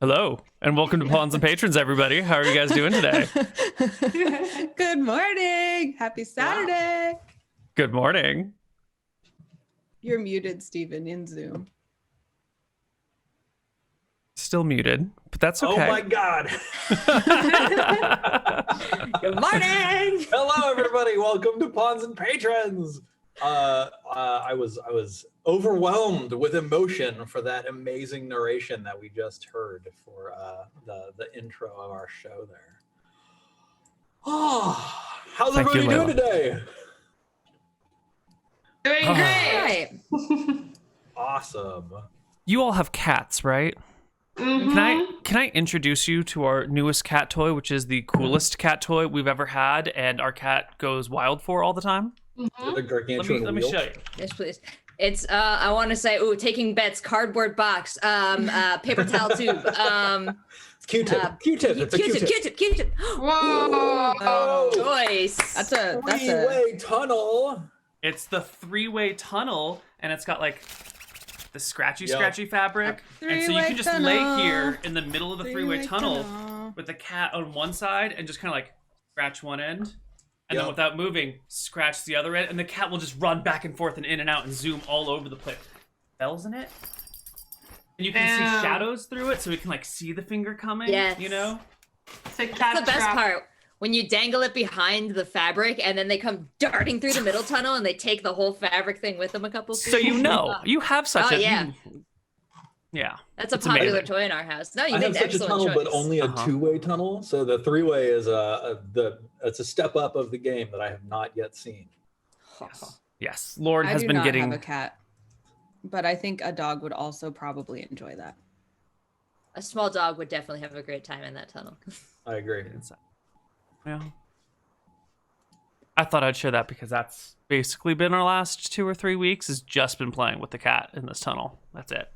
Hello, and welcome to Pawns and Patrons, everybody. How are you guys doing today? Good morning. Happy Saturday. Wow. Good morning. You're muted, Steven, in Zoom. Still muted, but that's okay. Oh my God. Good morning. Hello, everybody. Welcome to Pawns and Patrons. I was overwhelmed with emotion for that amazing narration that we just heard for the intro of our show there. Oh, how's everybody doing today? Doing great. Awesome. You all have cats, right? Mm-hmm. Can I introduce you to our newest cat toy, which is the coolest cat toy we've ever had, and our cat goes wild for all the time? The gargantuan Let me wheel. show you. Yes, please. It's I want to say, taking bets, cardboard box, paper towel tube, Q-tip. Q-tip. It's a Q-tip. Q-tip. Whoa! Choice. That's a Three-way tunnel. It's the three-way tunnel, and it's got like the scratchy fabric, and so you Three-way can just tunnel. lay here in the middle of the three-way Three-way tunnel tunnel. with the cat on one side and just kind of like scratch one end, and then Yep. without moving, scratch the other end, and the cat will just run back and forth and in and out and zoom all over the place. Bells in it, and you can see Damn. shadows through it, so we can like see the finger coming. Yes. You know. It's a cat That's the best trap. part. When you dangle it behind the fabric, and then they come darting through the middle tunnel, and they take the whole fabric thing with them a couple feet. So you know, you have such Oh, a yeah. Yeah. That's a It's popular amazing. toy in our house. No, you I made have an such a excellent tunnel, choice. but only a two-way tunnel. So the three-way is it's a step up of the game that I have not yet seen. Yes. Lauren I has do been not getting. have a cat, but I think a dog would also probably enjoy that. A small dog would definitely have a great time in that tunnel. I agree. Yeah. I thought I'd share that because that's basically been our last 2 or 3 weeks. Has just been playing with the cat in this tunnel. That's it.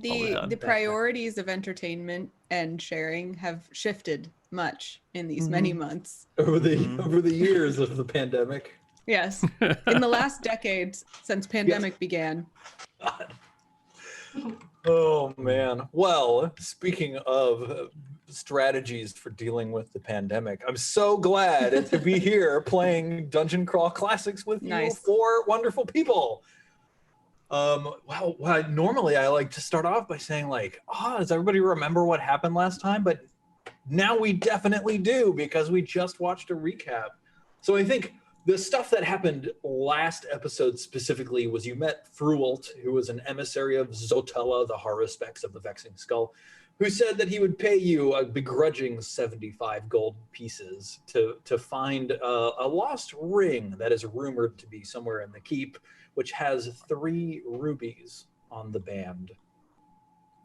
All we've done. The priorities of entertainment and sharing have shifted much in these many months. Over the years of the pandemic. Yes, in the last decades since pandemic began. Oh man. Well, speaking of strategies for dealing with the pandemic, I'm so glad to be here playing Dungeon Crawl Classics with you Nice. four wonderful people. Normally I like to start off by saying like, does everybody remember what happened last time? But now we definitely do because we just watched a recap. So I think the stuff that happened last episode specifically was you met Frualt, who was an emissary of Zotella, the Haruspex of the Vexing Skull, who said that he would pay you a begrudging 75 gold pieces to find a lost ring that is rumored to be somewhere in the keep, which has 3 rubies on the band.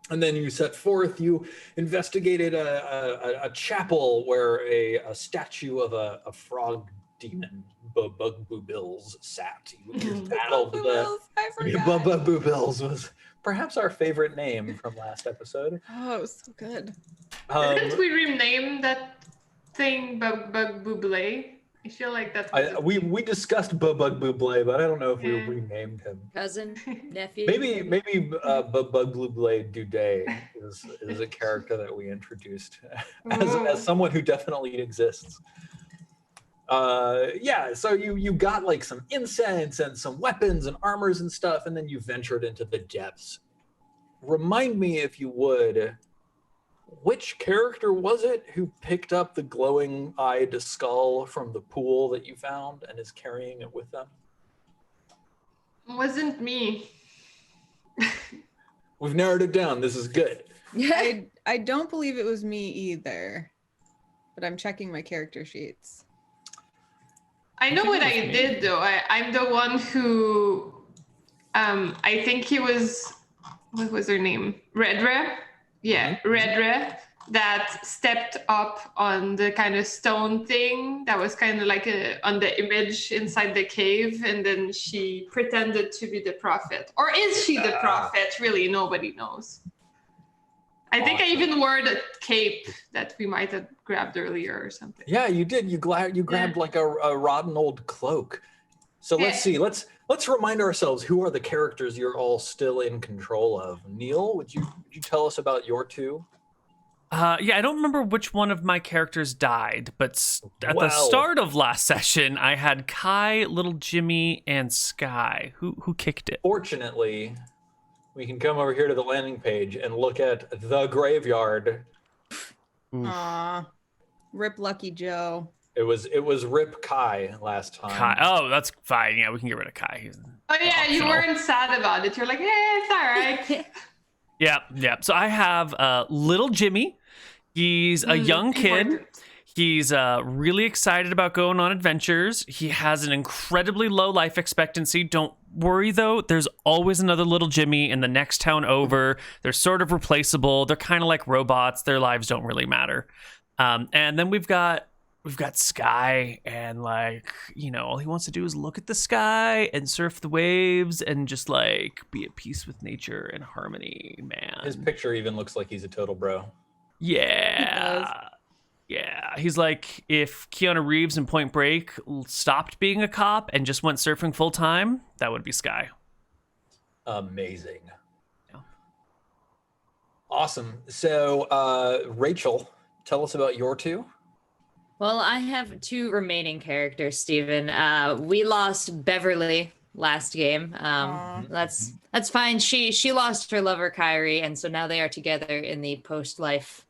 And then you set forth, you investigated a chapel where a statue of a frog demon, Bugaboo Bills, sat. You battled the... I forgot. Bugaboo Bills was perhaps our favorite name from last episode. Oh, it was so good. Didn't we rename that thing Bug Buble? I feel like that's We discussed Bug Blade, but I don't know if we Yeah. renamed him. Cousin, nephew. Maybe Bug Blade Duday is a character that we introduced as someone who definitely exists. So you got like some incense and some weapons and armors and stuff, and then you ventured into the depths. Remind me, if you would, which character was it who picked up the glowing-eyed skull from the pool that you found and is carrying it with them? wasn't me. We've narrowed it down. This is good. I don't believe it was me either, but I'm checking my character sheets. I know think what it I was did though. I'm the one who, I think he was, what was her name? Redre? Yeah, Redre, that stepped up on the kind of stone thing that was kind of like on the image inside the cave, and then she pretended to be the prophet. Or is she the prophet? Really, nobody knows. I think I even wore the cape that we might have grabbed earlier or something. Yeah, you did. You grabbed like a rotten old cloak. So let's see. Let's remind ourselves, who are the characters you're all still in control of? Neil, would you tell us about your two? Yeah, I don't remember which one of my characters died, but at the Well. start of last session, I had Kai, Little Jimmy, and Sky. Who kicked it? Fortunately, we can come over here to the landing page and look at the graveyard. Oof. Aw, rip Lucky Joe. It was Rip Kai last time. Kai. Oh, that's fine. Yeah, we can get rid of Kai. He's Oh yeah, you optional. weren't sad about it. You're like, it's all right. Yeah. So I have Little Jimmy. He's a young kid. Important. He's really excited about going on adventures. He has an incredibly low life expectancy. Don't worry, though. There's always another Little Jimmy in the next town over. They're sort of replaceable. They're kind of like robots. Their lives don't really matter. And then we've got Sky, and like, you know, all he wants to do is look at the sky and surf the waves and just like be at peace with nature and harmony, man. His picture even looks like he's a total bro. Yeah. Yeah. He's like if Keanu Reeves in Point Break stopped being a cop and just went surfing full time, that would be Sky. Amazing. Yeah. Awesome. So, Rachel, tell us about your two. Well, I have two remaining characters, Steven. We lost Beverly last game. Aw. That's fine. She lost her lover Kyrie, and so now they are together in the post-life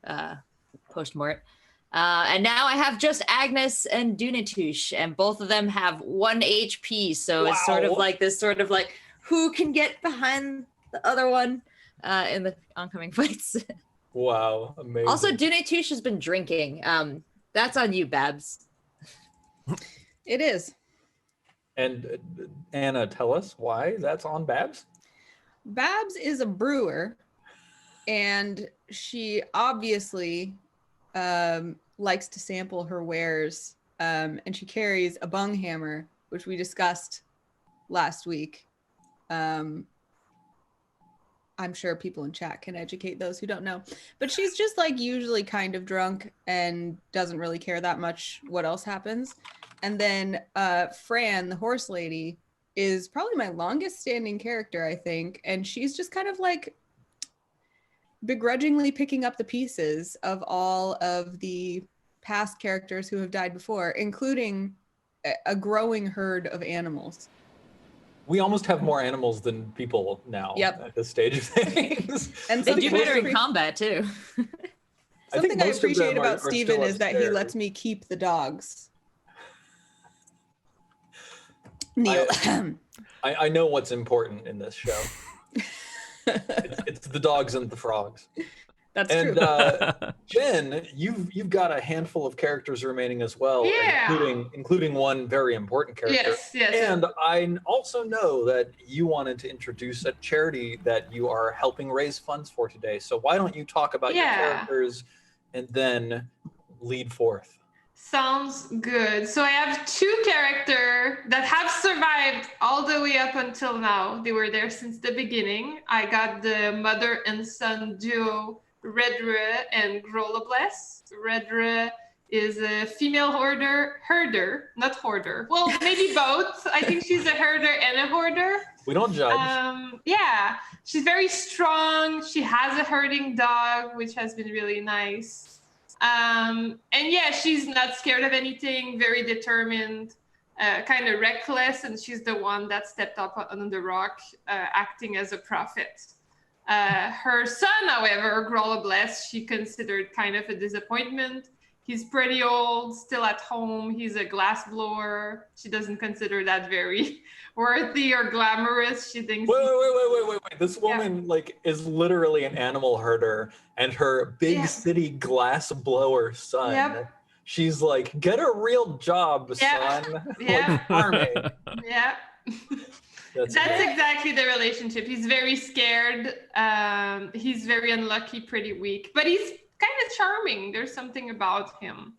post-mort. And now I have just Agnes and Dunatush, and both of them have 1 HP. So it's sort of Wow. like this sort of like who can get behind the other one in the oncoming fights. Wow, amazing. Also, Dunatush has been drinking. That's on you, Babs. It is. And Anna, tell us why that's on Babs. Babs is a brewer, and she obviously likes to sample her wares, and she carries a bung hammer, which we discussed last week. I'm sure people in chat can educate those who don't know, but she's just like usually kind of drunk and doesn't really care that much what else happens. And then Fran, the horse lady, is probably my longest standing character, I think, and she's just kind of like begrudgingly picking up the pieces of all of the past characters who have died before, including a growing herd of animals. We almost have more animals than people now. Yep. At this stage of things. And They something do better I in appre- combat too. something I most of them appreciate are about still Steven is that he upstairs. lets me keep the dogs. Neil. I know what's important in this show. It's the dogs and the frogs. That's And true. Jen, you've got a handful of characters remaining as well, Yeah. including one very important character. Yes. And I also know that you wanted to introduce a charity that you are helping raise funds for today. So why don't you talk about your Yeah. characters and then lead forth? Sounds good. So I have two characters that have survived all the way up until now. They were there since the beginning. I got the mother and son duo, Redre and Grolabless. Redre is a female herder, not hoarder. Well, maybe both. I think she's a herder and a hoarder. We don't judge. Yeah, she's very strong. She has a herding dog, which has been really nice. And yeah, she's not scared of anything, very determined, kind of reckless, and she's the one that stepped up on the rock, acting as a prophet. Her son, however, Grolabless, she considered kind of a disappointment. He's pretty old, still at home. He's a glass blower. She doesn't consider that very worthy or glamorous. She thinks Wait. This woman is literally an animal herder, and her big Yeah. city glass blower son. Yep. She's like, get a real job, Yeah. son. Yeah. Farming. yeah. That's That's exactly the relationship. He's very scared. He's very unlucky, pretty weak, but he's kind of charming. There's something about him.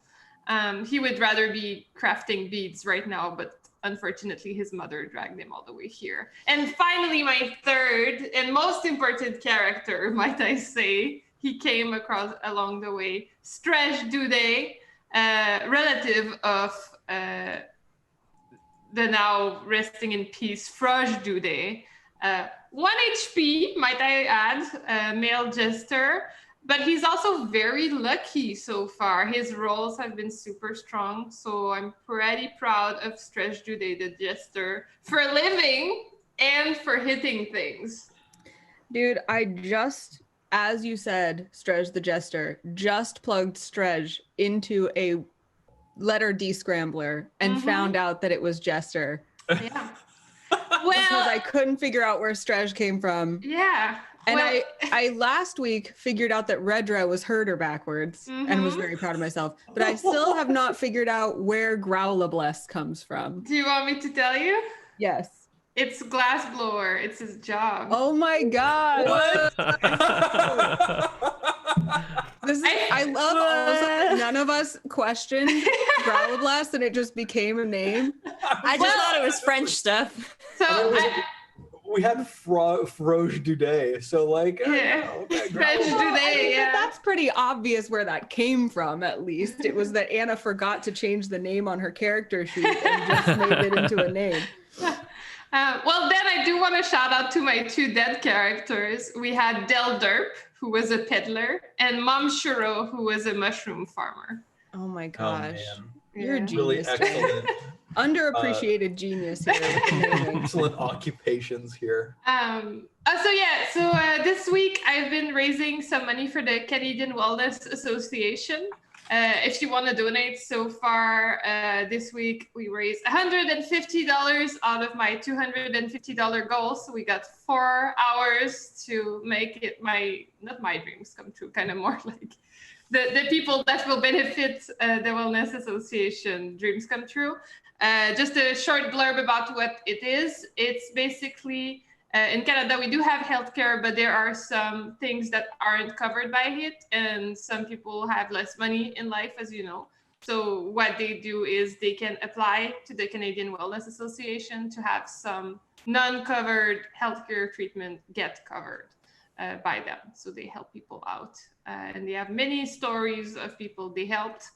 He would rather be crafting beads right now, but unfortunately his mother dragged him all the way here. And finally, my third and most important character, might I say, he came across along the way, Stretch Dude, relative of the now resting in peace Froj Dude. 1 HP, might I add, male jester. But he's also very lucky so far. His rolls have been super strong. So I'm pretty proud of Stretch Jude, the Jester, for living and for hitting things. Dude, I just, as you said, Stretch the Jester, just plugged Stretch into a letter D scrambler and found out that it was Jester. Yeah. Because I couldn't figure out where Stretch came from. Yeah. And well, I last week figured out that Redra was herder backwards and was very proud of myself. But I still have not figured out where Growlabless comes from. Do you want me to tell you? Yes. It's Glassblower. It's his job. Oh my god. I love also that none of us questioned Growlabless and it just became a name. I just thought it was French stuff. So we had Froge Dudet, so like, French Dudet, But that's pretty obvious where that came from, at least. It was that Anna forgot to change the name on her character sheet and just made it into a name. Well, then I do want to shout out to my 2 dead characters. We had Del Derp, who was a peddler, and Mom Shuro, who was a mushroom farmer. Oh my gosh. man. You're a genius. Really excellent. Underappreciated genius here. Excellent occupations here. So this week I've been raising some money for the Canadian Wellness Association. If you want to donate, so far this week we raised $150 out of my $250 goal. So we got 4 hours to make it not my dreams come true, kind of more like the people that will benefit the Wellness Association dreams come true. Just a short blurb about what it is. It's basically, in Canada, we do have healthcare, but there are some things that aren't covered by it, and some people have less money in life, as you know. So what they do is they can apply to the Canadian Wellness Association to have some non-covered healthcare treatment get covered by them. So they help people out. And they have many stories of people they helped,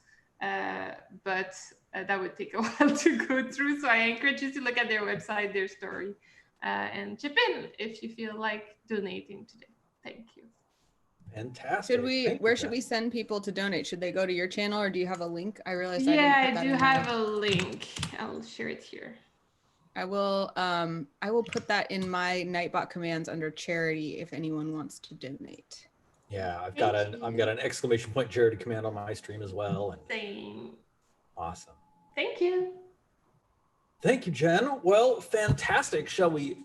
but that would take a while to go through. So I encourage you to look at their website, their story, and chip in if you feel like donating today. Thank you. Fantastic. Where should we send people to donate? Should they go to your channel or do you have a link? I realized I do have a link. I'll share it here. I will put that in my Nightbot commands under charity if anyone wants to donate. Yeah, I've got an exclamation point charity command on my stream as well. And Same. Awesome. Thank you. Thank you, Jen. Well, fantastic. Shall we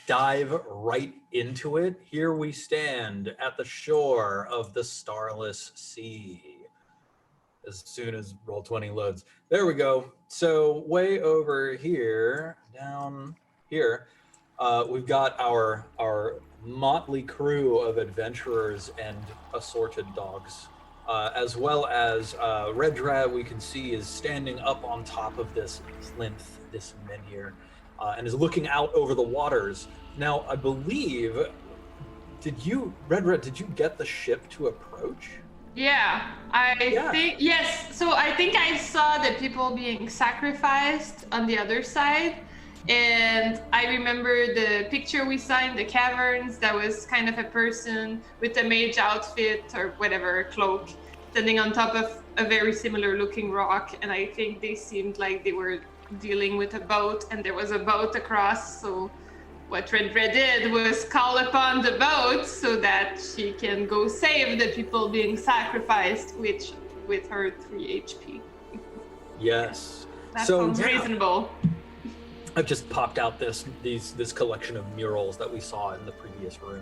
dive right into it? Here we stand at the shore of the Starless Sea. As soon as Roll20 loads. There we go. So way over here, down here, we've got our motley crew of adventurers and assorted dogs, as well as Redra, we can see, is standing up on top of this plinth, this menhir, and is looking out over the waters. Now, I believe, Redra, did you get the ship to approach? Yeah, I think, yes. So I think I saw the people being sacrificed on the other side. And I remember the picture we saw in the caverns that was kind of a person with a mage outfit or whatever, cloak, standing on top of a very similar looking rock. And I think they seemed like they were dealing with a boat and there was a boat across. So what Redra did was call upon the boat so that she can go save the people being sacrificed, which with her 3 HP. Yes. That sounds reasonable. I've just popped out this collection of murals that we saw in the previous room.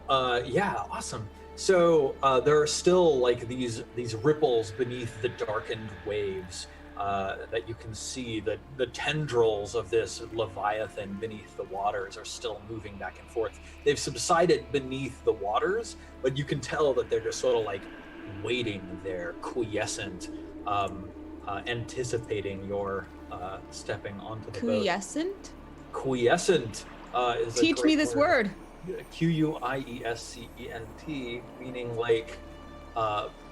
Yeah, awesome. So there are still like these ripples beneath the darkened waves. That you can see the tendrils of this Leviathan beneath the waters are still moving back and forth. They've subsided beneath the waters, but you can tell that they're just sort of like waiting there, quiescent, anticipating your stepping onto the boat. Quiescent? Quiescent is a Teach me this word. Quiescent, meaning like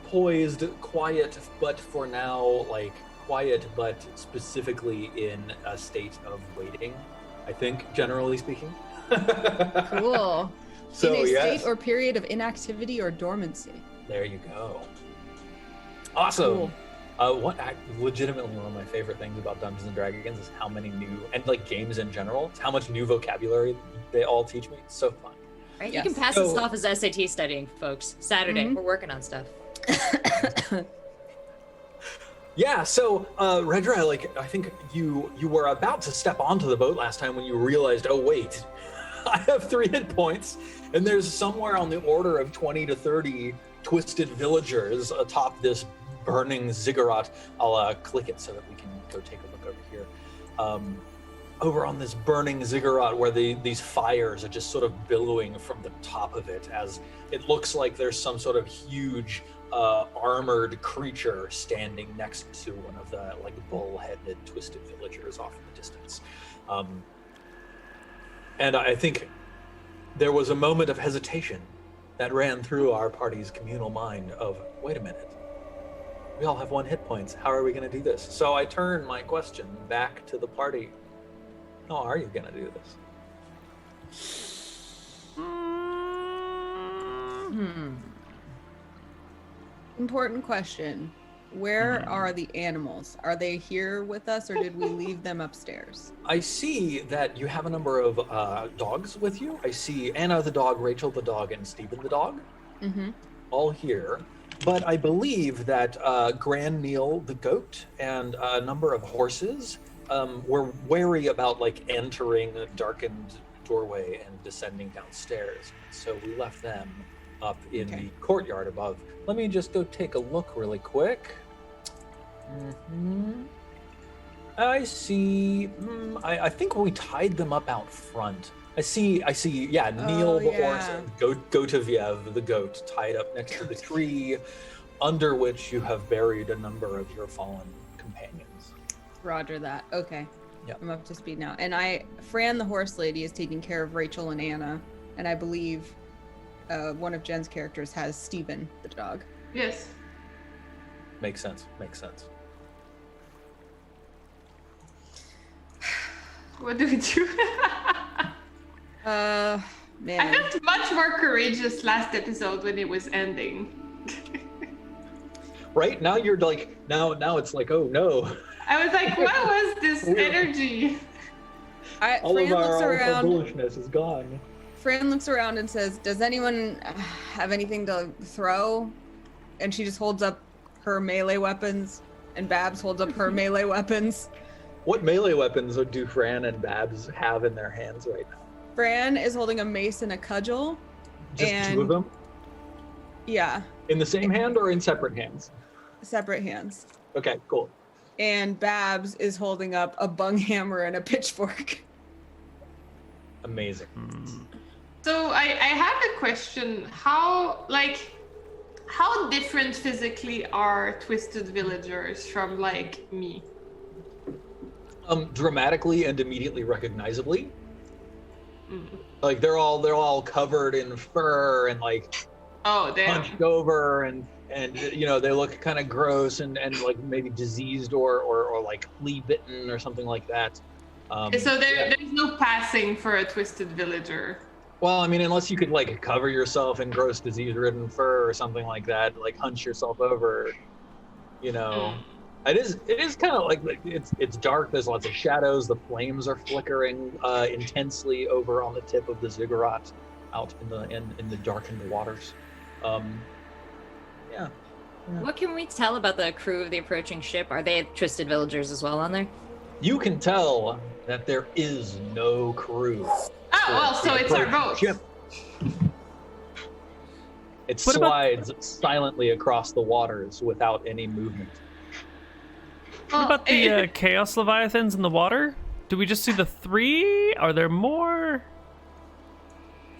poised, quiet, but for now, like quiet, but specifically in a state of waiting, I think, generally speaking. Cool. So in a yes, state or period of inactivity or dormancy. there you go. Awesome. Cool. Legitimately one of my favorite things about Dungeons and Dragons is how many new, and like games in general, it's how much new vocabulary they all teach me. It's so fun. Right? Yes. You can pass this off as SAT studying, folks. Saturday, Mhm. we're working on stuff. Yeah, so Redra, like I think you were about to step onto the boat last time when you realized, oh wait, I have 3 hit points, and there's somewhere on the order of 20 to 30 twisted villagers atop this burning ziggurat. I'll click it so that we can go take a look over here. Over on this burning ziggurat where these fires are just sort of billowing from the top of it, as it looks like there's some sort of huge armored creature standing next to one of the like bull-headed twisted villagers off in the distance. And I think there was a moment of hesitation that ran through our party's communal mind of, wait a minute, we all have 1 hit points. How are we going to do this? So I turn my question back to the party. How are you going to do this? Important question. Where are the animals? Are they here with us, or did we leave them upstairs? I see that you have a number of dogs with you. I see Anna the dog, Rachel the dog, and Stephen the dog, all here. But I believe that Grand Neil the goat and a number of horses were wary about like entering a darkened doorway and descending downstairs. So we left them up in the courtyard above. Let me just go take a look really quick. I see. I think we tied them up out front. I see. Yeah, Neil the horse, and Gotoviev the goat, tied up next to the tree, under which you have buried a number of your fallen companions. Roger that. Okay. Yep. I'm up to speed now. And Fran the horse lady is taking care of Rachel and Anna, and I believe one of Jen's characters has Stephen the dog. Yes. Makes sense. What do we do? Man. I felt much more courageous last episode when it was ending. Right now you're like now it's like, oh no. I was like, what was this energy? All Fran of looks our around. bullishness is gone. Fran looks around and says, "Does anyone have anything to throw?" And she just holds up her melee weapons, and Babs holds up her melee weapons. What melee weapons do Fran and Babs have in their hands right now? Fran is holding a mace and a cudgel. Just and 2 of them? Yeah, In the same hand or in separate hands? separate hands. Okay, cool. And Babs is holding up a bung hammer and a pitchfork. Amazing. So I have a question. How different physically are twisted villagers from like me? Dramatically and immediately recognizably. Like they're all covered in fur and like hunched over and you know they look kind of gross and like maybe diseased or like flea bitten or something like that. So there's no passing for a twisted villager. Well, I mean, unless you could like cover yourself in gross disease-ridden fur or something like that, like hunch yourself over, you know. It is kind of like it's dark. There's lots of shadows. The flames are flickering intensely over on the tip of the ziggurat, out in the darkened waters. Yeah. What can we tell about the crew of the approaching ship? Are they twisted villagers as well on there? You can tell that there is no crew. Oh well, so it's our boat. Ship. It slides silently across the waters without any movement. What about the Chaos Leviathans in the water? Do we just see the 3? Are there more?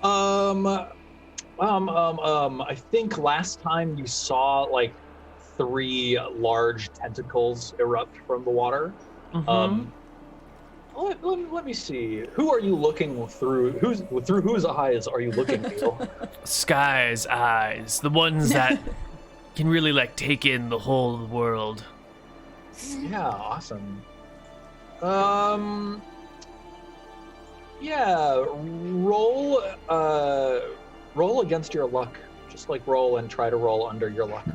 I think last time you saw like 3 large tentacles erupt from the water. Let me see. Who are you looking through? Through whose eyes are you looking, Neil? Sky's eyes. The ones that can really like take in the whole world. Yeah, awesome. Yeah, roll against your luck. Just like roll and try to roll under your luck.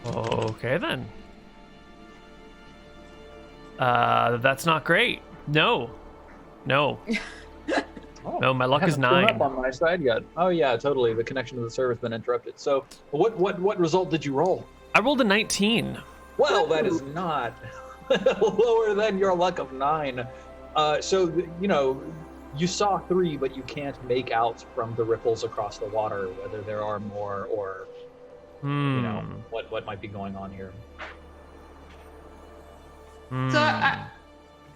Okay then. That's not great. No. Oh, No, my luck is hasn't shown 9. up on my side yet. Oh yeah, totally. The connection to the server has been interrupted. So, what result did you roll? I rolled a 19. Well, that is not lower than your luck of 9. So you saw 3, but you can't make out from the ripples across the water whether there are more or what might be going on here. So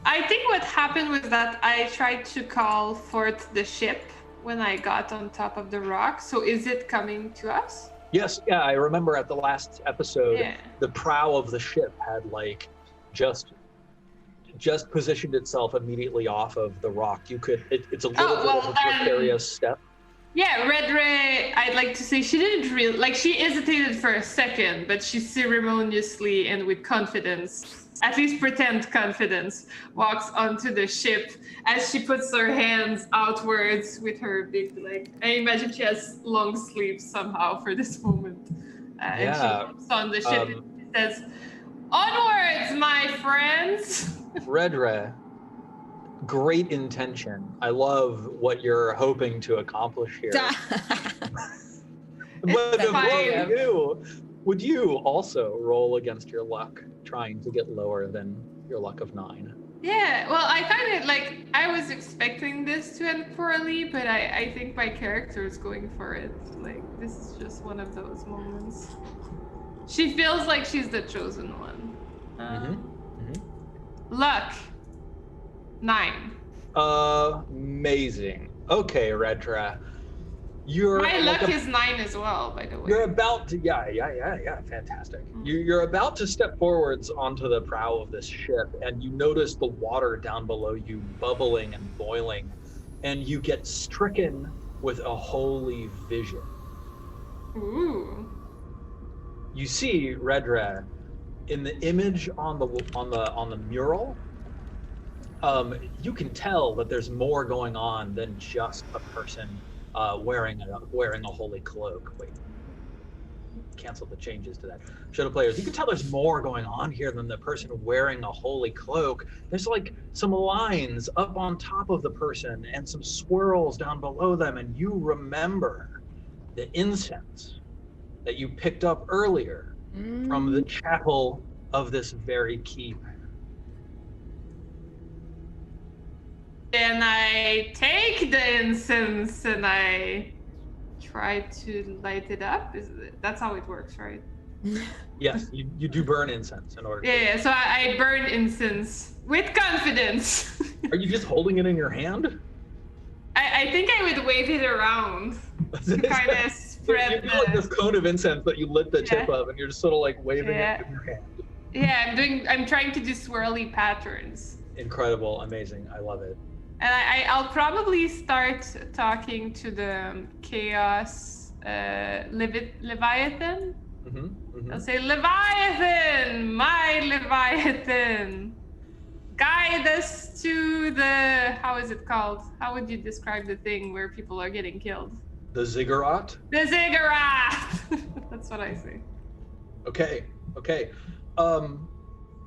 I think what happened was that I tried to call forth the ship when I got on top of the rock. So is it coming to us? Yes, yeah, I remember at the last episode, Yeah. the prow of the ship had just positioned itself immediately off of the rock. It's a little bit of a precarious step. Yeah, Red Ray, I'd like to say she didn't really, she hesitated for a second, but she ceremoniously and with confidence, at least pretend confidence, walks onto the ship as she puts her hands outwards with her big, I imagine she has long sleeves somehow for this moment. And she jumps on the ship and she says, "Onwards, my friends!" Redra, great intention. I love what you're hoping to accomplish here. But before would you also roll against your luck, trying to get lower than your luck of 9? Yeah, well, I kind of I was expecting this to end poorly, but I think my character is going for it. This is just one of those moments. She feels like she's the chosen one. Luck 9. Amazing. Okay, Redra. My luck is 9 as well, by the way. You're about to, fantastic. You're about to step forwards onto the prow of this ship, and you notice the water down below you bubbling and boiling, and you get stricken with a holy vision. Ooh. You see, Redra, in the image on the mural, you can tell that there's more going on than just a person wearing a holy cloak. Wait, cancel the changes to that. Show the players. You can tell there's more going on here than the person wearing a holy cloak. There's some lines up on top of the person and some swirls down below them, and you remember the incense that you picked up earlier from the chapel of this very keep. And I take the incense and I try to light it up. That's how it works, right? Yes, you do burn incense in order. Yeah, so I burn incense with confidence. Are you just holding it in your hand? I think I would wave it around to kind of spread you do this cone of incense that you lit the tip of, and you're just sort of waving it in your hand. Yeah, I'm trying to do swirly patterns. Incredible, amazing, I love it. And I'll probably start talking to the Chaos Leviathan. I'll say, "Leviathan, my Leviathan, guide us to the," how is it called? How would you describe the thing where people are getting killed? The Ziggurat? The Ziggurat! That's what I say. Okay.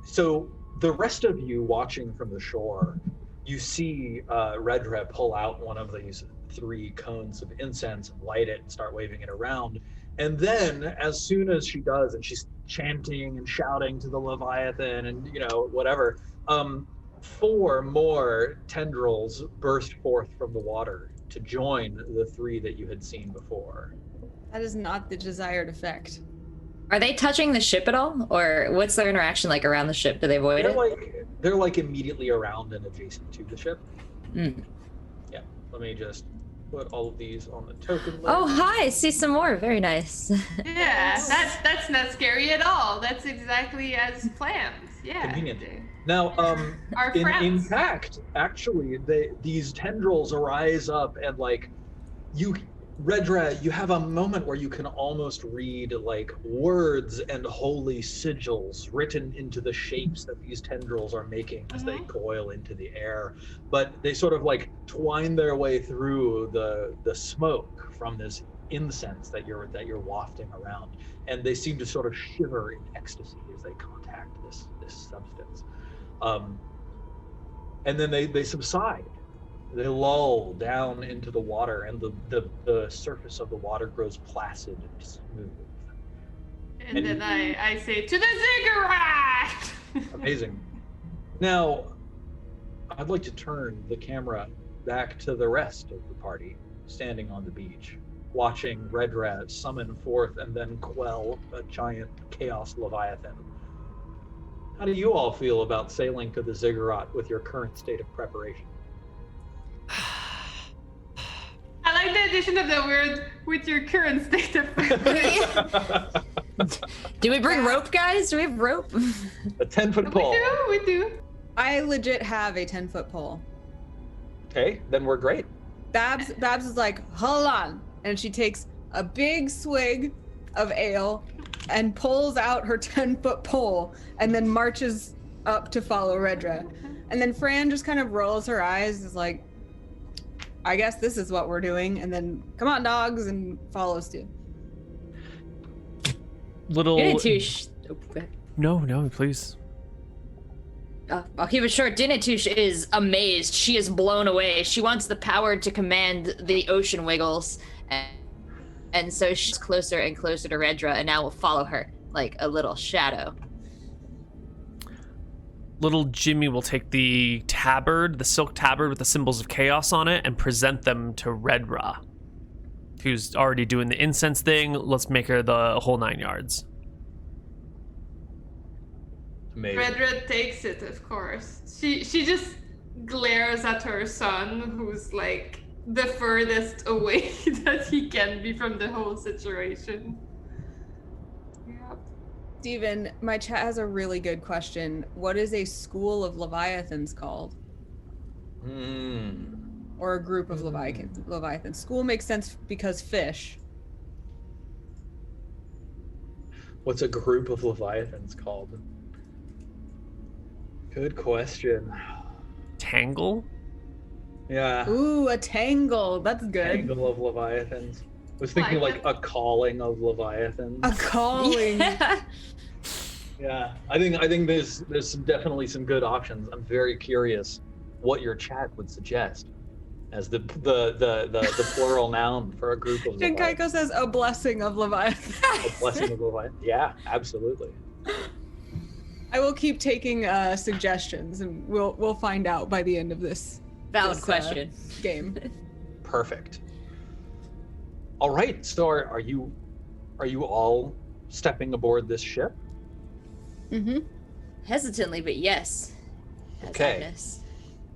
So the rest of you watching from the shore, you see Redra pull out one of these 3 cones of incense and light it and start waving it around. And then as soon as she does, and she's chanting and shouting to the Leviathan and, whatever, 4 more tendrils burst forth from the water to join the 3 that you had seen before. That is not the desired effect. Are they touching the ship at all? Or what's their interaction like around the ship? Do they avoid it? They're immediately around and adjacent to the ship. Yeah, let me just put all of these on the token list. Oh, hi, I see some more. Very nice. Yeah, that's not scary at all. That's exactly as planned. Yeah. Convenient. Now, in fact, actually, these tendrils arise up and Redra, you have a moment where you can almost read like words and holy sigils written into the shapes that these tendrils are making as they coil into the air. But they sort of like twine their way through the smoke from this incense that you're wafting around, and they seem to sort of shiver in ecstasy as they contact this substance. And then they subside. They lull down into the water, and the surface of the water grows placid and smooth. And then I say, to the Ziggurat! Amazing. Now, I'd like to turn the camera back to the rest of the party, standing on the beach, watching Redrat summon forth and then quell a giant chaos Leviathan. How do you all feel about sailing to the Ziggurat with your current state of preparation? I like the addition of the word with your current state of preparation. Do we bring rope, guys? Do we have rope? A 10-foot pole. We do. I legit have a 10-foot pole. Okay, then we're great. Babs is like, hold on. And she takes a big swig of ale and pulls out her 10-foot pole and then marches up to follow Redra. And then Fran just kind of rolls her eyes, is like, I guess this is what we're doing. And then, come on, dogs, and follows too. Little. Dinatush. No, please. I'll keep it short. Dinatush is amazed. She is blown away. She wants the power to command the ocean wiggles. And so she's closer and closer to Redra, and now will follow her like a little shadow. Little Jimmy will take the tabard, the silk tabard with the symbols of chaos on it, and present them to Redra, who's already doing the incense thing. Let's make her the whole 9 yards. Amazing. Redred takes it, of course. She just glares at her son, who's like the furthest away that he can be from the whole situation. Yep. Steven, my chat has a really good question. What is a school of Leviathans called? Or a group of Leviathans? School makes sense because fish. What's a group of Leviathans called? Good question. Tangle? Yeah. Ooh, a tangle. That's good. Tangle of Leviathans. I was thinking like a calling of Leviathans. A calling. Yeah. I think there's definitely some good options. I'm very curious what your chat would suggest as the plural noun for a group of Leviathans. Jinkaiko says a blessing of Leviathan. A blessing of Leviathan. Yeah, absolutely. I will keep taking suggestions, and we'll find out by the end of this. Valid question. Game. Perfect. All right. So are you all stepping aboard this ship? Mm-hmm. Hesitantly, but yes. Okay. Agnes.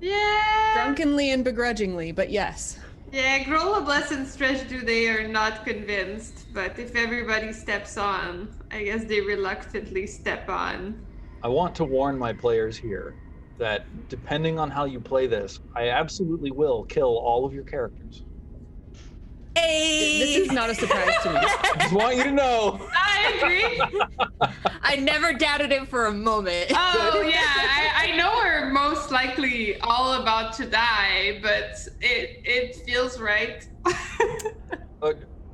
Yeah. Drunkenly and begrudgingly, but yes. Yeah, Grolabless and Stretch they are not convinced, but if everybody steps on, I guess they reluctantly step on. I want to warn my players here that depending on how you play this, I absolutely will kill all of your characters. Hey! This is not a surprise to me. I just want you to know. I agree. I never doubted it for a moment. Oh yeah, I know we're most likely all about to die, but it feels right.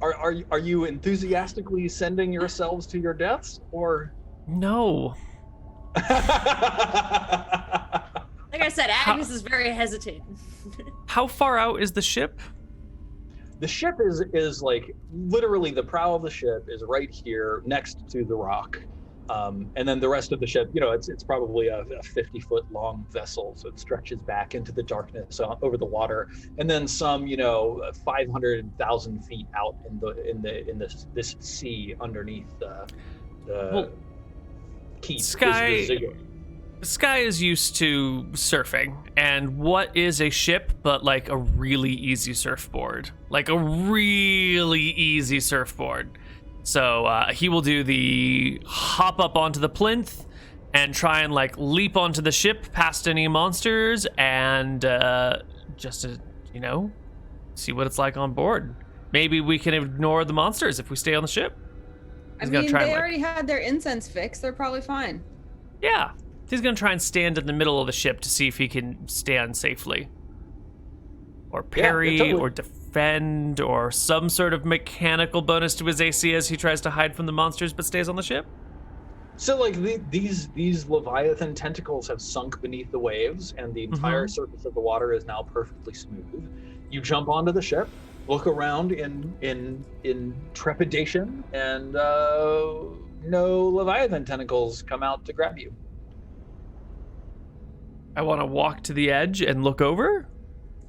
Are you enthusiastically sending yourselves to your deaths, or? No. Like I said, Agnes is very hesitant. How far out is the ship? The ship is like literally the prow of the ship is right here next to the rock, and then the rest of the ship, it's probably a 50-foot long vessel, so it stretches back into the darkness over the water, and then some 500,000 feet out in this sea underneath the keep. Sky is used to surfing, and what is a ship but like a really easy surfboard? Like a really easy surfboard. So he will do the hop up onto the plinth and try and like leap onto the ship past any monsters and just to, see what it's like on board. maybe we can ignore the monsters if we stay on the ship. I He's gonna mean, try they and, already had their incense fixed. They're probably fine. Yeah. He's gonna try and stand in the middle of the ship to see if he can stand safely. Or parry, totally. or defend, or some sort of mechanical bonus to his AC as he tries to hide from the monsters but stays on the ship. So like these Leviathan tentacles have sunk beneath the waves, and the entire surface of the water is now perfectly smooth. You jump onto the ship, look around in trepidation, and no Leviathan tentacles come out to grab you. I want to walk to the edge and look over.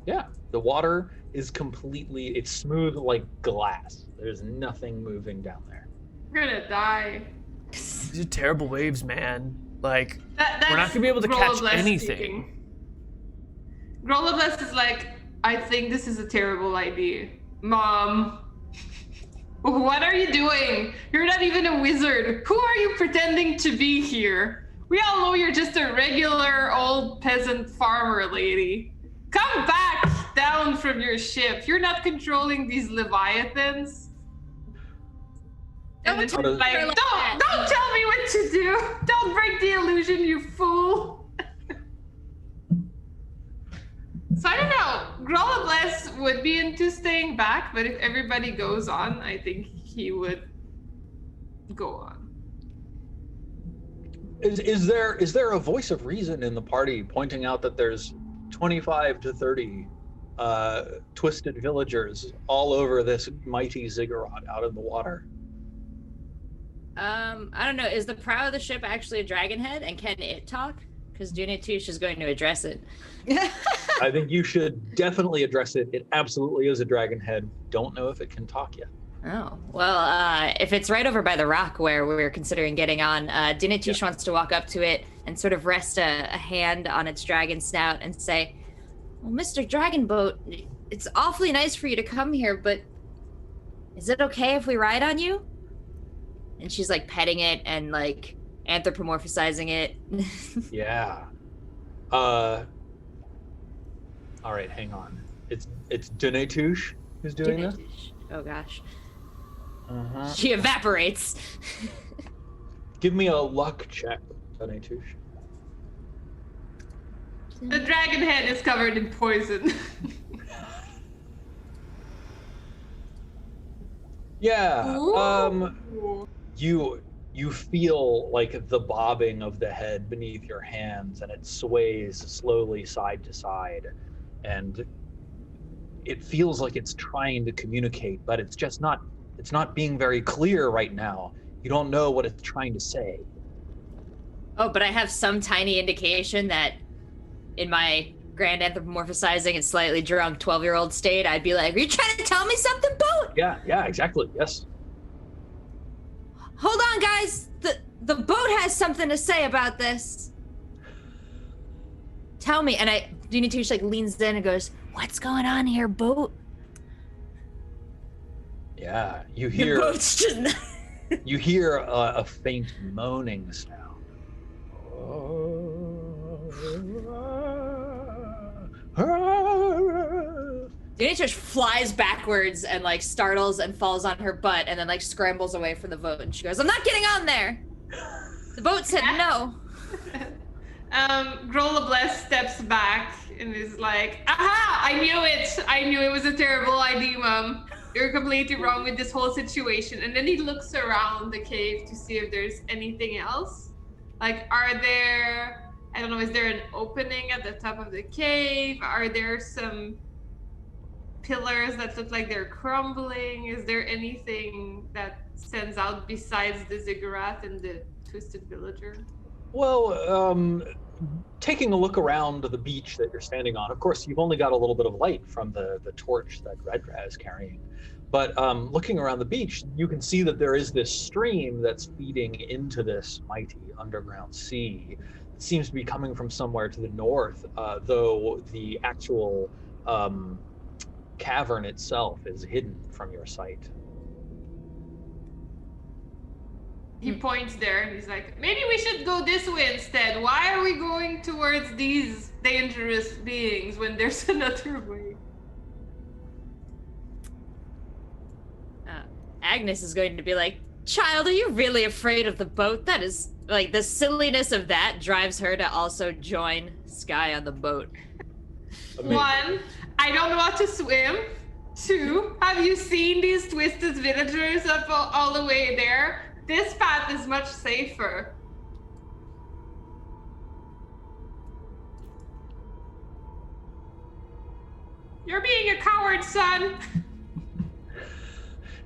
Yeah, the water is it's smooth like glass. There's nothing moving down there. We're gonna die. These are terrible waves, man. Like, That's we're not gonna be able to catch Grolabless anything. speaking. Grolabless is like, I think this is a terrible idea. Mom, what are you doing? You're not even a wizard. Who are you pretending to be here? We all know you're just a regular old peasant farmer lady. Come back down from your ship. You're not controlling these Leviathans. And then she's Don't like, tell her like don't tell me what to do. Don't break the illusion, you fool. So I don't know. Grolabless would be into staying back, but if everybody goes on, I think he would go on. Is there a voice of reason in the party pointing out that there's 25 to 30 twisted villagers all over this mighty ziggurat out in the water? I don't know. Is the prow of the ship actually a dragon head, and can it talk? Because Dunatush is going to address it. I think you should definitely address it. It absolutely is a dragon head. Don't know if it can talk yet. Oh, well, if it's right over by the rock where we're considering getting on, Dunatush wants to walk up to it and sort of rest a hand on its dragon snout and say, well, Mr. Dragon Boat, it's awfully nice for you to come here, but is it okay if we ride on you? And she's like petting it and like anthropomorphizing it. Yeah. All right, hang on. It's Dunatush who's doing this? Oh gosh. Uh-huh. She evaporates. Give me a luck check, Dunatush. The dragon head is covered in poison. Yeah. Ooh. You feel like the bobbing of the head beneath your hands, and it sways slowly side to side, and it feels like it's trying to communicate, but it's just not. It's not being very clear right now. You don't know what it's trying to say. Oh, but I have some tiny indication that in my grand anthropomorphizing and slightly drunk 12-year-old state, I'd be like, are you trying to tell me something, boat? Yeah, exactly. Yes. Hold on, guys. The boat has something to say about this. Tell me. And Dunatush like leans in and goes, what's going on here, boat? Yeah, you The hear boat's just you hear a faint moaning sound. Dunatush flies backwards and like startles and falls on her butt and then like scrambles away from the boat and she goes, I'm not getting on there. The boat said no. Grolabless steps back and is like, aha, I knew it. I knew it was a terrible idea, Mom. You're completely wrong with this whole situation. And then he looks around the cave to see if there's anything else. Like, are there, I don't know, is there an opening at the top of the cave? Are there some pillars that look like they're crumbling? Is there anything that stands out besides the ziggurat and the twisted villager? Well, taking a look around the beach that you're standing on, of course, you've only got a little bit of light from the torch that Redra is carrying. But looking around the beach, you can see that there is this stream that's feeding into this mighty underground sea. It seems to be coming from somewhere to the north, though the actual cavern itself is hidden from your sight. He points there and he's like, maybe we should go this way instead. Why are we going towards these dangerous beings when there's another way? Agnes is going to be like, child, are you really afraid of the boat? That is, like, the silliness of that drives her to also join Sky on the boat. Amazing. 1, I don't know how to swim. 2, have you seen these twisted villagers up all the way there? This path is much safer. You're being a coward, son.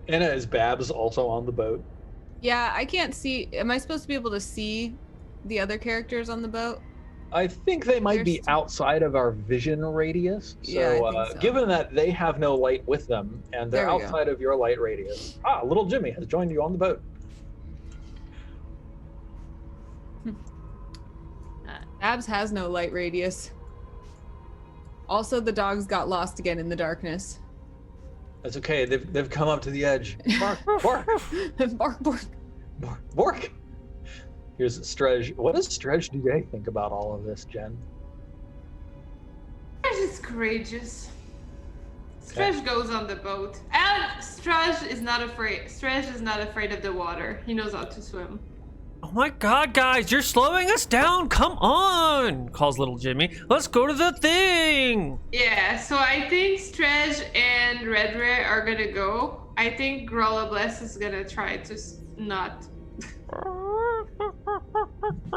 Anna, is Babs also on the boat? Yeah, I can't see. Am I supposed to be able to see the other characters on the boat? I think they might be There's- outside of our vision radius. So, Yeah, I think so. given that they have no light with them and they're There we go. outside of your light radius, little Jimmy has joined you on the boat. Abs has no light radius. Also, the dogs got lost again in the darkness. That's okay. They've come up to the edge. Bark, bark, Bark, bark. bark, bark. Here's Stretch. What does Stretch DJ think about all of this, Jen? Stretch is courageous. Stretch goes on the boat. And Stretch is not afraid. Stretch is not afraid of the water. He knows how to swim. Oh my god, guys, you're slowing us down. Come on, calls little Jimmy. Let's go to the thing. Yeah, so I think Stretch and Red Ray are gonna go. I think Growlbless is gonna try to not.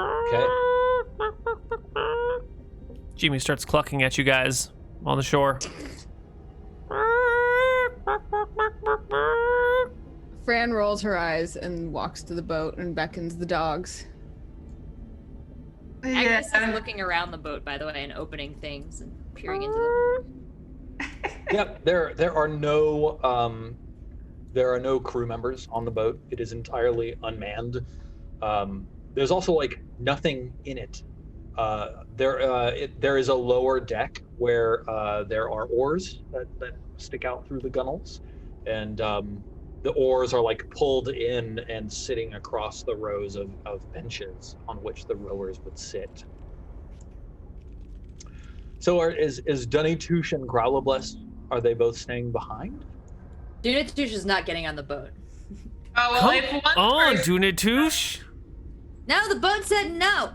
Okay. Jimmy starts clucking at you guys on the shore. Fran rolls her eyes and walks to the boat and beckons the dogs. Agnes Yeah. is looking around the boat, by the way, and opening things and peering into them. Yep. There are no crew members on the boat. It is entirely unmanned. There's also like nothing in it. There is a lower deck where there are oars that stick out through the gunnels, and the oars are like pulled in and sitting across the rows of benches on which the rowers would sit. So is Dunny-Touche and Growlbless, are they both staying behind? Dunatush is not getting on the boat. Oh, well, Come if one on, person, Dunatush. No, the boat said no.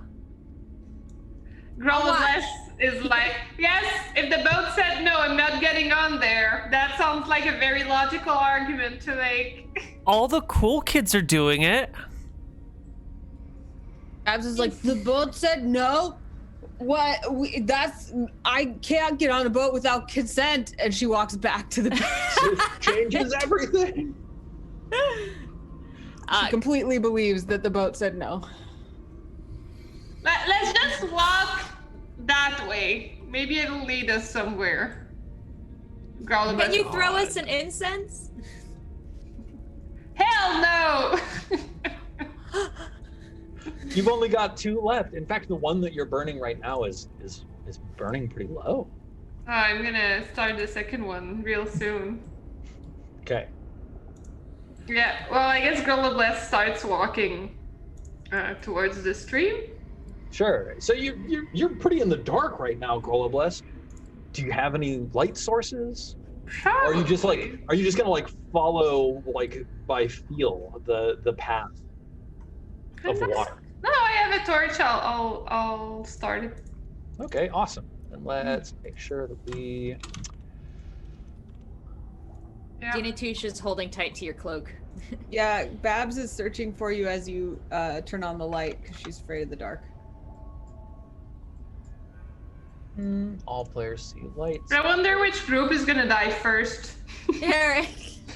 Growlbless is like, yes, if the boat said no, I'm not getting on there. That sounds like a very logical argument to make. All the cool kids are doing it. Abs is like, the boat said no? What? I can't get on a boat without consent. And she walks back to the beach. It changes everything. She completely believes that the boat said no. Let's just walk that way. Maybe it'll lead us somewhere. Growlbless. Can you throw us an incense? Hell no! You've only got 2 left. In fact, the one that you're burning right now is burning pretty low. Oh, I'm gonna start the second one real soon. Okay. Yeah, well, I guess Growlbless starts walking towards the stream. Sure. So you're pretty in the dark right now, Growlbless. Do you have any light sources? Or are you just gonna like follow like by feel the path of the water? No, I have a torch. I'll start it. Okay, awesome. And let's make sure that we. Yeah. Dunatush is holding tight to your cloak. Yeah, Babs is searching for you as you turn on the light because she's afraid of the dark. All players see lights. I wonder which group is gonna die first. Yeah, right.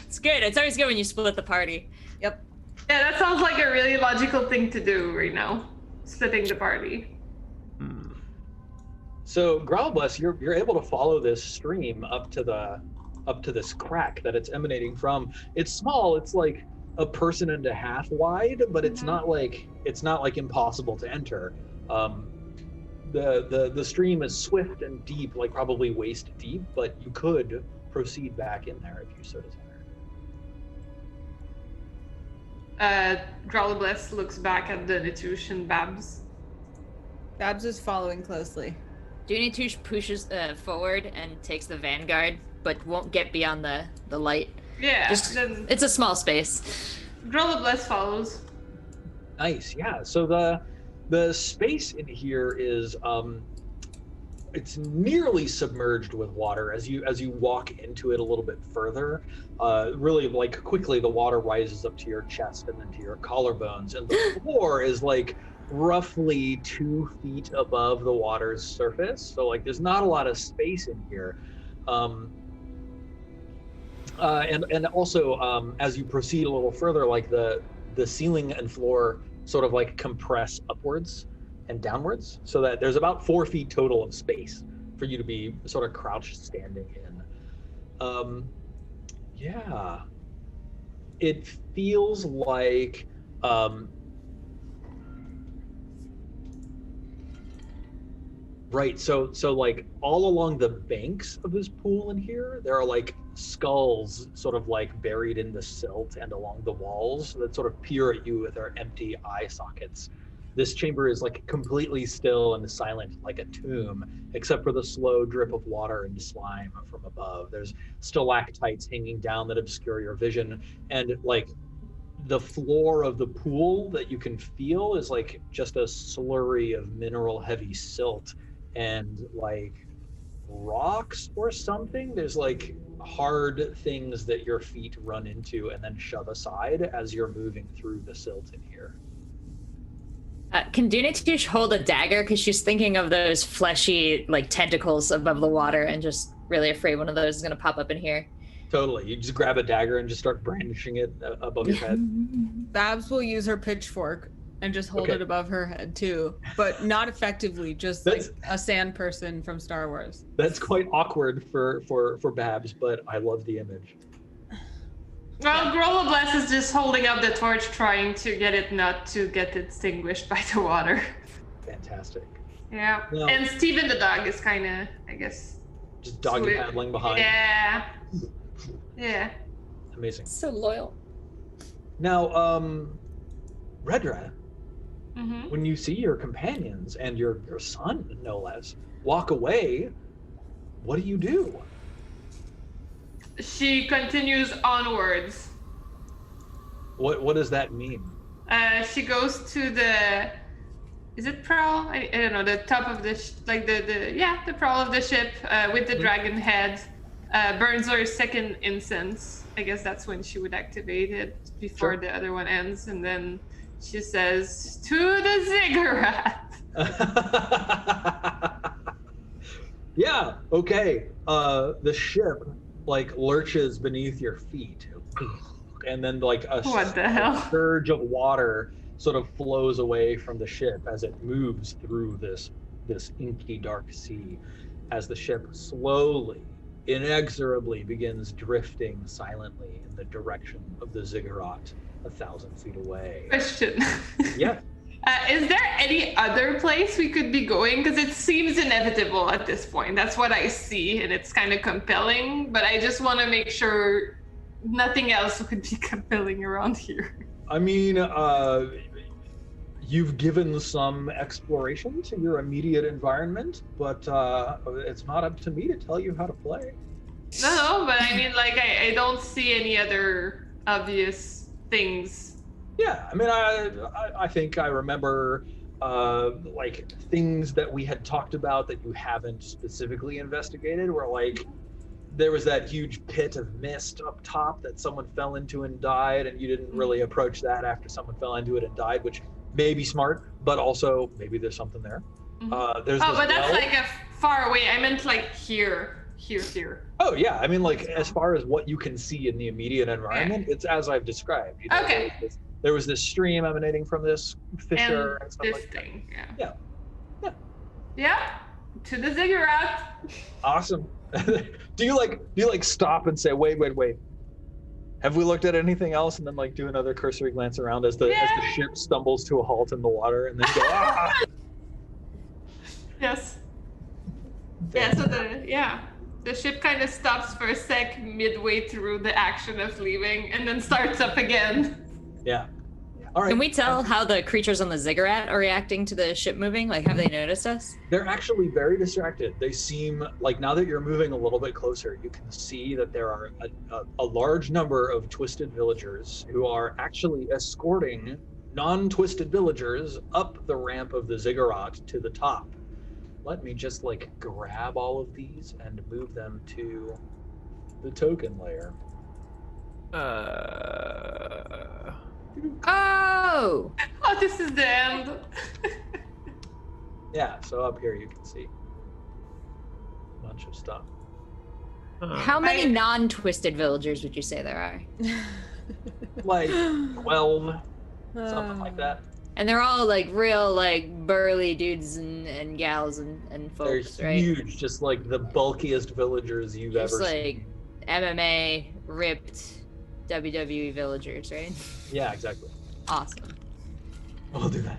It's good. It's always good when you split the party. Yep. Yeah, that sounds like a really logical thing to do right now. Splitting the party. So Growlbless, you're able to follow this stream up to this crack that it's emanating from. It's small. It's like a person and a half wide, but it's not like impossible to enter. The stream is swift and deep, like probably waist deep, but you could proceed back in there if you so desire. Growlbless looks back at the Dunny-Touche and Babs. Babs is following closely. Dunatush pushes forward and takes the vanguard, but won't get beyond the light. Yeah. Just, Then it's a small space. Grollobless follows. Nice, yeah. So the space in here is it's nearly submerged with water. As you walk into it a little bit further, really like quickly the water rises up to your chest and then to your collarbones, and the floor is like roughly 2 feet above the water's surface. So like there's not a lot of space in here. And also as you proceed a little further, like the ceiling and floor sort of like compress upwards and downwards, so that there's about 4 feet total of space for you to be sort of crouched standing in. Yeah, it feels like right. So like all along the banks of this pool in here, there are like skulls sort of like buried in the silt and along the walls that sort of peer at you with their empty eye sockets. This chamber is like completely still and silent, like a tomb, except for the slow drip of water and slime from above. There's stalactites hanging down that obscure your vision, and like the floor of the pool that you can feel is like just a slurry of mineral heavy silt and like rocks or something. There's like hard things that your feet run into and then shove aside as you're moving through the silt in here. Can Dunitush hold a dagger? Because she's thinking of those fleshy, like, tentacles above the water and just really afraid one of those is going to pop up in here. Totally. You just grab a dagger and just start brandishing it above your head. Babs will use her pitchfork and just hold it above her head too, but not effectively, just like a sand person from Star Wars. That's quite awkward for Babs, but I love the image. Well, Grollobless is just holding up the torch, trying to get it not to get extinguished by the water. Fantastic. Yeah. Well, and Steven the dog is kind of, I guess, just doggy paddling behind. Yeah. Yeah. Amazing. So loyal. Now, Redra, Mm-hmm. when you see your companions and your son, no less, walk away, what do? She continues onwards. What does that mean? She goes to the, is it prow? I don't know, the top of the the prow of the ship with the dragon head. Burns her second incense. I guess that's when she would activate it before the other one ends, and then she says, "To the Ziggurat." Yeah. Okay. The ship like lurches beneath your feet, and then like a surge of water sort of flows away from the ship as it moves through this inky dark sea, as the ship slowly, inexorably begins drifting silently in the direction of the Ziggurat 1,000 feet away. Question. Yeah. Is there any other place we could be going? Because it seems inevitable at this point. That's what I see, and it's kind of compelling, but I just want to make sure nothing else would be compelling around here. I mean, you've given some exploration to your immediate environment, but it's not up to me to tell you how to play. No, but I mean, like, I don't see any other obvious things. Yeah, I mean, I think I remember like things that we had talked about that you haven't specifically investigated, where like there was that huge pit of mist up top that someone fell into and died, and you didn't really approach that after someone fell into it and died, which may be smart, but also maybe there's something there. There's but that's well. like a far away. I meant like here. Oh yeah, I mean, like as far as what you can see in the immediate environment, it's as I've described. You know, okay. There was this stream emanating from this fissure and stuff this like thing, that. Yeah. To the Ziggurat. Awesome. Do you like stop and say, wait? Have we looked at anything else? And then like do another cursory glance around as the ship stumbles to a halt in the water, and then go, ah! Yes. Yeah. So the ship kind of stops for a sec midway through the action of leaving, and then starts up again. Yeah. All right. Can we tell how the creatures on the Ziggurat are reacting to the ship moving? Like, have they noticed us? They're actually very distracted. They seem like now that you're moving a little bit closer, you can see that there are a large number of twisted villagers who are actually escorting non-twisted villagers up the ramp of the Ziggurat to the top. Let me just like grab all of these and move them to the token layer. Oh! Oh, this is the end. Yeah, so up here you can see a bunch of stuff. How many I- non-twisted villagers would you say there are? Like 12, something like that. And they're all like real like burly dudes and gals and They're folks, right? huge, just like the bulkiest villagers you've Just ever like seen. MMA ripped WWE villagers, right? Yeah, exactly. Awesome. We'll do that.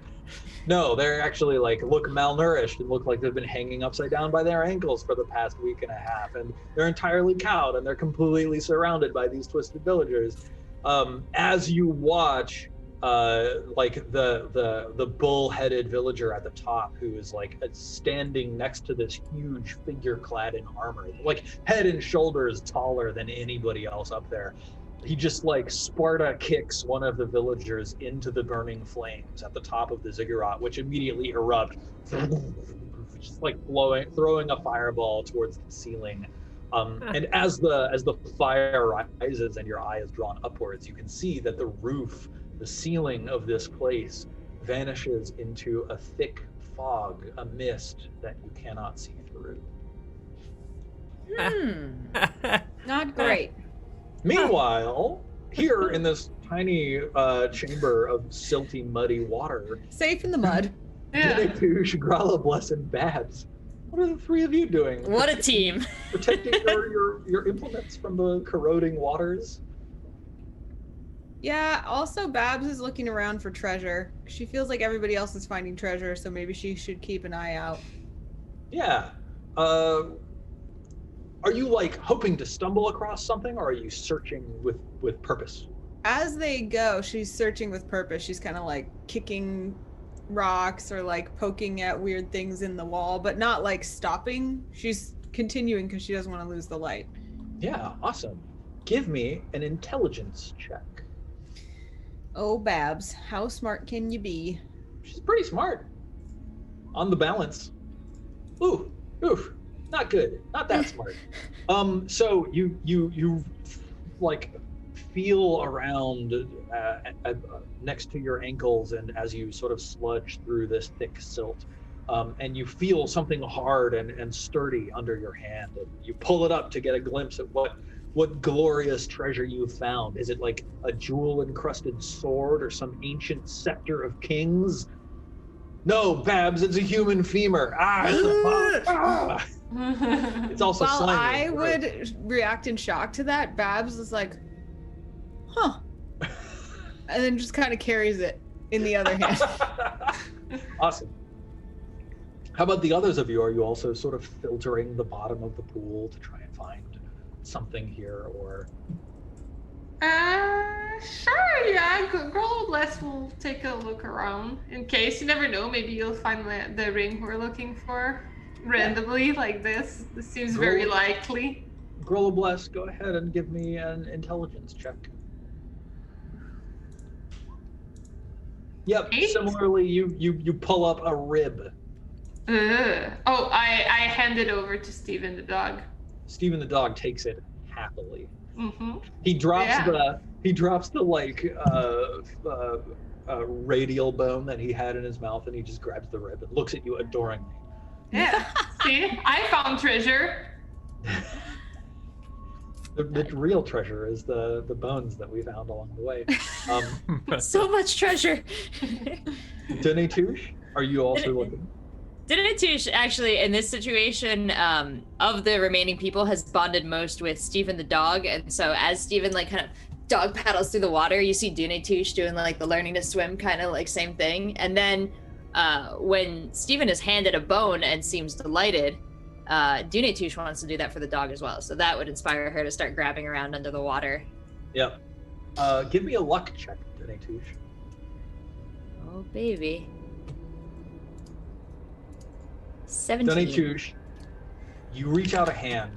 No, they're actually like look malnourished and look like they've been hanging upside down by their ankles for the past week and a half, and they're entirely cowed and they're completely surrounded by these twisted villagers. As you watch, like the bull-headed villager at the top, who is like standing next to this huge figure clad in armor, like head and shoulders taller than anybody else up there. He just like Sparta kicks one of the villagers into the burning flames at the top of the Ziggurat, which immediately erupt, just like throwing a fireball towards the ceiling. And as the fire rises and your eye is drawn upwards, you can see that the roof, the ceiling of this place, vanishes into a thick fog, a mist that you cannot see through. Not great. Meanwhile, here in this tiny chamber of silty, muddy water, Safe in the mud. Yeah. Dinatush, Gralabless, and Babs, what are the three of you doing? What a team. Protecting your implements from the corroding waters? Yeah, also Babs is looking around for treasure. She feels like everybody else is finding treasure, so maybe she should keep an eye out. Yeah. Are you like hoping to stumble across something, or are you searching with purpose? As they go, she's searching with purpose. She's kind of like kicking rocks or like poking at weird things in the wall, but not like stopping. She's continuing because she doesn't want to lose the light. Yeah, awesome. Give me an intelligence check. Oh, Babs, how smart can you be? She's pretty smart. On the balance. Ooh, not good. Not that smart. So you like feel around next to your ankles, and as you sort of sludge through this thick silt, and you feel something hard and sturdy under your hand, and you pull it up to get a glimpse at what glorious treasure you found. Is it like a jewel-encrusted sword or some ancient scepter of kings? No, Babs, it's a human femur. It's a bug. It's also While slimy. I would react in shock to that, Babs is like, huh. And then just kind of carries it in the other hand. Awesome. How about the others of you? Are you also sort of filtering the bottom of the pool to try and find something here, or? Sure, yeah. Girl Bless will take a look around in case. You never know. Maybe you'll find the ring we're looking for randomly like this. This seems very likely. Grolabless, go ahead and give me an intelligence check. Yep. 8? Similarly, you pull up a rib. Oh, I hand it over to Steven the dog. Steven the dog takes it happily. Mm-hmm. He drops Yeah. the like radial bone that he had in his mouth, and he just grabs the rib and looks at you adoringly. Yeah. See, I found treasure. The real treasure is the bones that we found along the way. So much treasure. Dinatush, are you also looking? Dinatush actually, in this situation, of the remaining people, has bonded most with Steven the dog, and so as Steven like kind of dog paddles through the water, you see Dinatush doing like the learning to swim kind of like same thing, and then when Steven is handed a bone and seems delighted, Dinatush wants to do that for the dog as well, so that would inspire her to start grabbing around under the water. Yep. Give me a luck check, Dinatush. Oh, baby. 17. Donitush, you reach out a hand,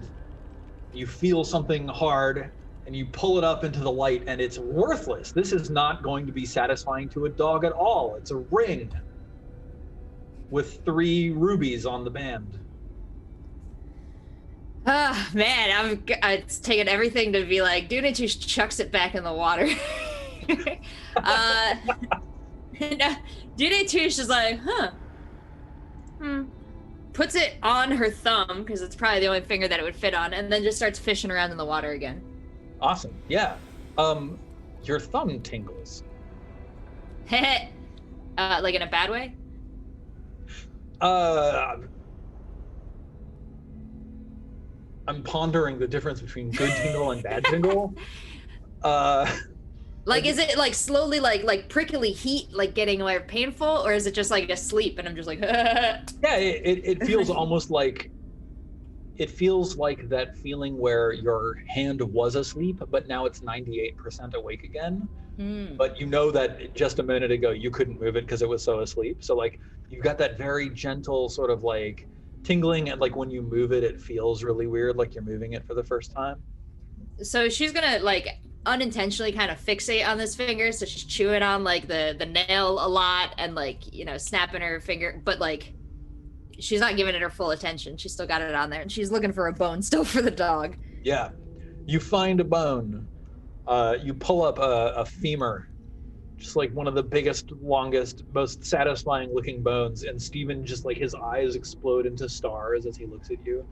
you feel something hard, and you pull it up into the light, and it's worthless. This is not going to be satisfying to a dog at all. It's a ring with 3 rubies on the band. Ah, man, it's taken everything to be like, Donitush chucks it back in the water. Donitush is like, puts it on her thumb, because it's probably the only finger that it would fit on, and then just starts fishing around in the water again. Awesome. Yeah. Your thumb tingles. Like in a bad way? I'm pondering the difference between good tingle and bad tingle. Like, is it like slowly, like prickly heat, like getting like painful, or is it just like asleep and I'm just like, yeah, it feels almost like, it feels like that feeling where your hand was asleep, but now it's 98% awake again. But you know that just a minute ago you couldn't move it because it was so asleep. So like you got that very gentle sort of like tingling, and like when you move it, it feels really weird, like you're moving it for the first time. So she's gonna like unintentionally kind of fixate on this finger, so she's chewing on like the nail a lot and like, you know, snapping her finger, but like she's not giving it her full attention. She's still got it on there and she's looking for a bone still for the dog. Yeah, you find a bone. You pull up a femur, just like one of the biggest, longest, most satisfying looking bones, and Steven just like his eyes explode into stars as he looks at you.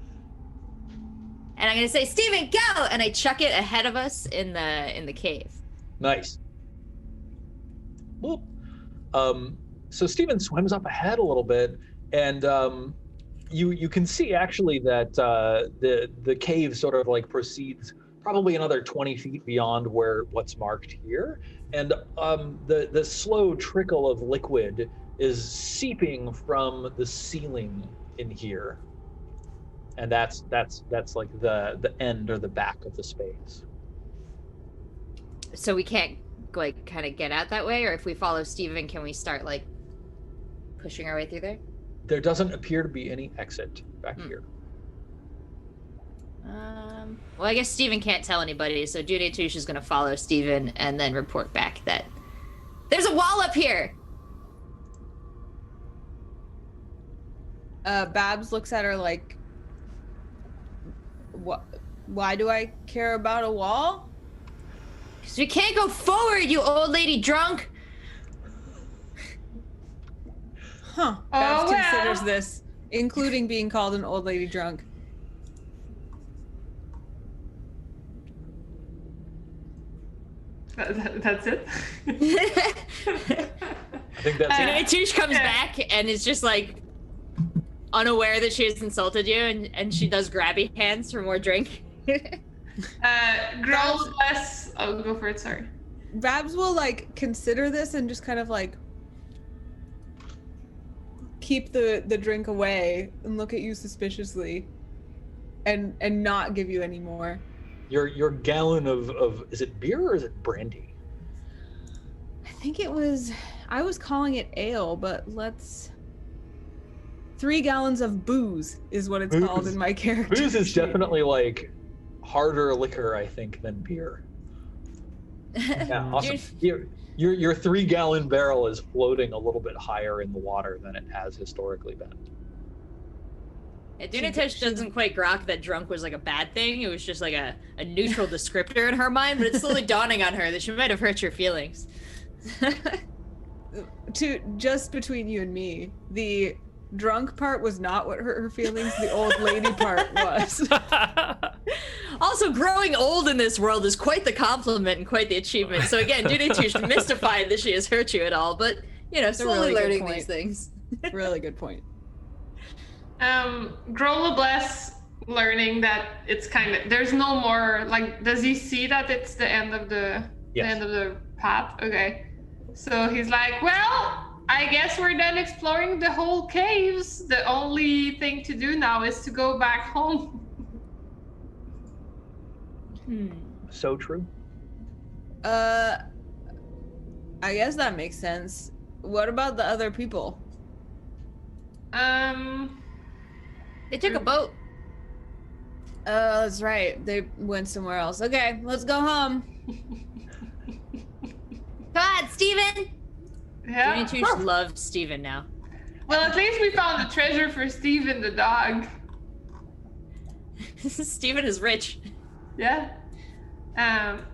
And I'm gonna say, Steven, go! And I chuck it ahead of us in the cave. Nice. Whoop. So Steven swims up ahead a little bit, and you can see actually that the cave sort of like proceeds probably another 20 feet beyond what's marked here, and the slow trickle of liquid is seeping from the ceiling in here. And that's like the end or the back of the space. So we can't like kind of get out that way, or if we follow Steven, can we start like pushing our way through there? There doesn't appear to be any exit back here. Well, I guess Steven can't tell anybody, so Donitush is gonna follow Steven and then report back that there's a wall up here. Babs looks at her like, what? Why do I care about a wall? Because we can't go forward, you old lady drunk. Huh. Oh, Babs well. considers this, including being called an old lady drunk. That's it. I think that's it. Donitush comes back and is just like unaware that she has insulted you, and she does grabby hands for more drink. Growl less. Oh, go for it. Sorry. Babs will like consider this and just kind of like keep the drink away and look at you suspiciously and not give you any more. Your gallon of is it beer or is it brandy? I think I was calling it ale, but 3 gallons of booze is what it's called in my character. Booze is sheet. definitely like harder liquor, I think, than beer. Yeah, awesome. Your 3 gallon barrel is floating a little bit higher in the water than it has historically been. Donitush doesn't quite grok that drunk was like a bad thing. It was just like a neutral descriptor in her mind, but it's slowly dawning on her that she might have hurt your feelings. Just between you and me, the drunk part was not what hurt her feelings. The old lady part was. Also, growing old in this world is quite the compliment and quite the achievement. So again, Donitush mystified that she has hurt you at all, but you know, It's a slowly really good learning point. these things. Really good point. Growl bless learning that it's kind of there's no more like. Does he see that it's the end of the end of the path? Okay, so he's like, well, I guess we're done exploring the whole caves. The only thing to do now is to go back home. So true. I guess that makes sense. what about the other people? They took a boat. Oh, that's right. They went somewhere else. Okay, let's go home. Come on, Steven! Yeah. Dunitush loves Steven now. Well, at least we found the treasure for Steven the dog. Steven is rich. Yeah.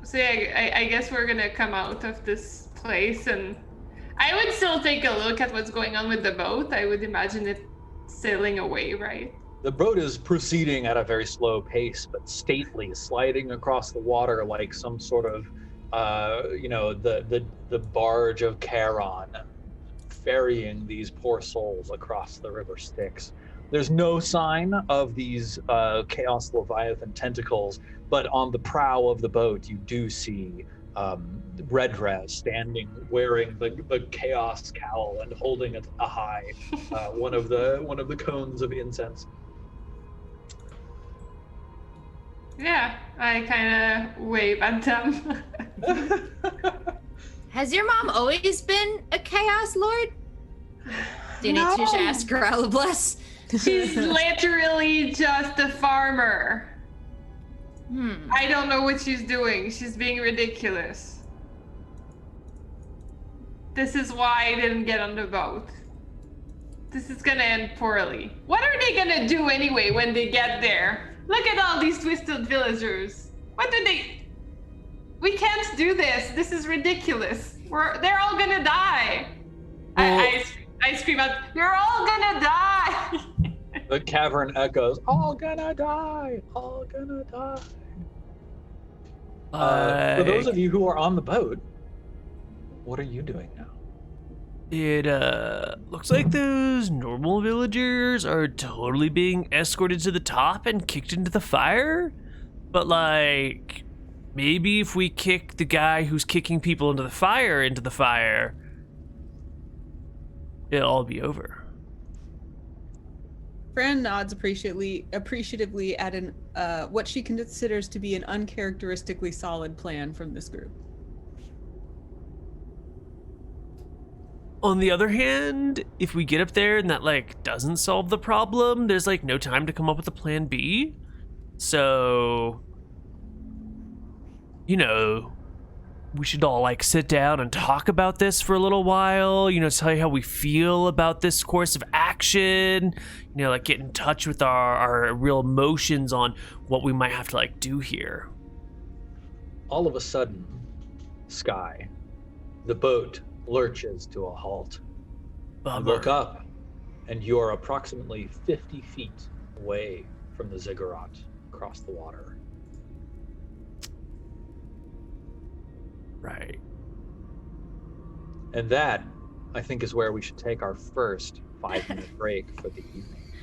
So yeah, I guess we're gonna come out of this place, and I would still take a look at what's going on with the boat. I would imagine it sailing away, right? The boat is proceeding at a very slow pace, but stately, sliding across the water like some sort of, the barge of Charon, ferrying these poor souls across the river Styx. There's no sign of these Chaos Leviathan tentacles, but on the prow of the boat, you do see Redrez standing, wearing the Chaos cowl and holding it high, one of the cones of incense. Yeah, I kind of wave at them. Has your mom always been a Chaos Lord? Dunitush asked Growlbless. She's literally just a farmer. I don't know what she's doing. She's being ridiculous. This is why I didn't get on the boat. This is gonna end poorly. What are they gonna do anyway when they get there? Look at all these twisted villagers. What do they... We can't do this. This is ridiculous. They're all gonna die. I scream out, you're all gonna die. The cavern echoes, all gonna die, all gonna die. For those of you who are on the boat, what are you doing now? It looks like those normal villagers are totally being escorted to the top and kicked into the fire. But like, maybe if we kick the guy who's kicking people into the fire, it'll all be over. Fran nods appreciatively at an what she considers to be an uncharacteristically solid plan from this group. On the other hand, if we get up there and that like doesn't solve the problem, there's like no time to come up with a plan B. So, we should all like sit down and talk about this for a little while, tell you how we feel about this course of action, like get in touch with our real emotions on what we might have to like do here. All of a sudden, Sky, the boat lurches to a halt. Bummer. You look up, and you're approximately 50 feet away from the Ziggurat across the water. Right. And that, I think, is where we should take our first 5-minute break for the evening.